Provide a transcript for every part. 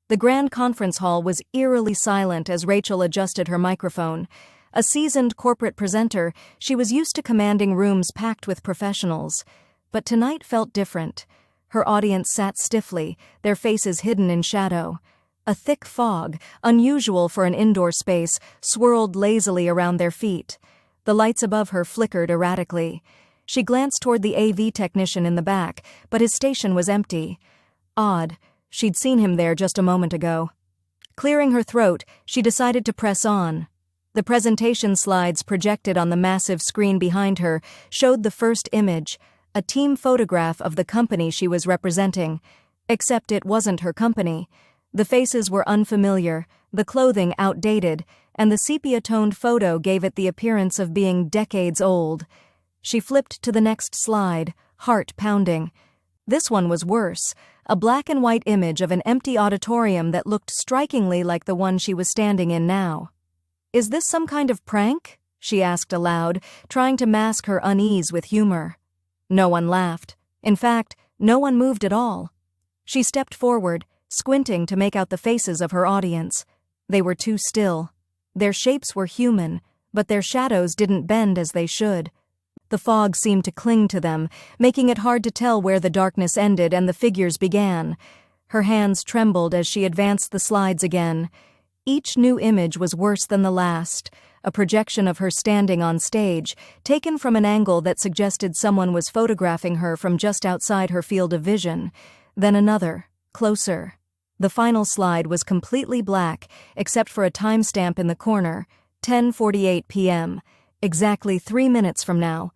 The grand conference hall was eerily silent as Rachel adjusted her microphone. A seasoned corporate presenter, she was used to commanding rooms packed with professionals. But tonight felt different. Her audience sat stiffly, their faces hidden in shadow. A thick fog, unusual for an indoor space, swirled lazily around their feet. The lights above her flickered erratically. She glanced toward the AV technician in the back, but his station was empty. Odd. She'd seen him there just a moment ago. Clearing her throat, she decided to press on. The presentation slides projected on the massive screen behind her showed the first image, a team photograph of the company she was representing. Except it wasn't her company. The faces were unfamiliar, the clothing outdated, and the sepia-toned photo gave it the appearance of being decades old. She flipped to the next slide, heart pounding. This one was worse, a black and white image of an empty auditorium that looked strikingly like the one she was standing in now. "Is this some kind of prank?" she asked aloud, trying to mask her unease with humor. No one laughed. In fact, no one moved at all. She stepped forward, squinting to make out the faces of her audience. They were too still. Their shapes were human, but their shadows didn't bend as they should. The fog seemed to cling to them, making it hard to tell where the darkness ended and the figures began. Her hands trembled as she advanced the slides again. Each new image was worse than the last, a projection of her standing on stage, taken from an angle that suggested someone was photographing her from just outside her field of vision. Then another, closer. The final slide was completely black, except for a timestamp in the corner, 10:48 p.m., exactly 3 minutes from now.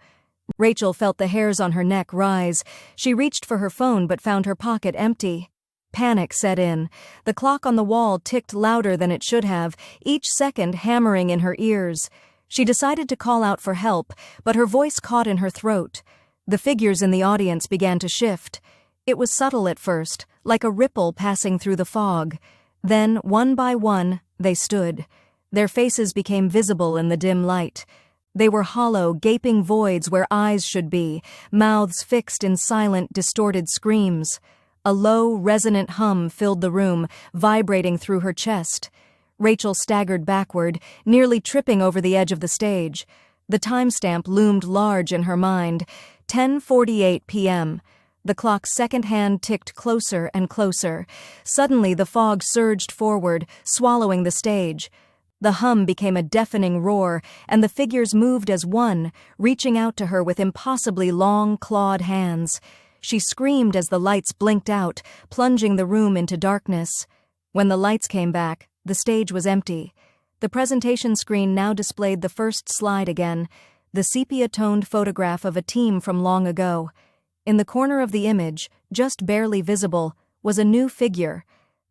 Rachel felt the hairs on her neck rise. She reached for her phone but found her pocket empty. Panic set in. The clock on the wall ticked louder than it should have, each second hammering in her ears. She decided to call out for help, but her voice caught in her throat. The figures in the audience began to shift. It was subtle at first, like a ripple passing through the fog. Then, one by one, they stood. Their faces became visible in the dim light. They were hollow, gaping voids where eyes should be, mouths fixed in silent, distorted screams. A low, resonant hum filled the room, vibrating through her chest. Rachel staggered backward, nearly tripping over the edge of the stage. The timestamp loomed large in her mind, 10:48 p.m. The clock's second hand ticked closer and closer. Suddenly the fog surged forward, swallowing the stage. The hum became a deafening roar, and the figures moved as one, reaching out to her with impossibly long, clawed hands. She screamed as the lights blinked out, plunging the room into darkness. When the lights came back, the stage was empty. The presentation screen now displayed the first slide again, the sepia-toned photograph of a team from long ago. In the corner of the image, just barely visible, was a new figure.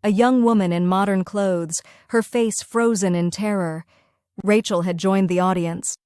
A young woman in modern clothes, her face frozen in terror. Rachel had joined the audience.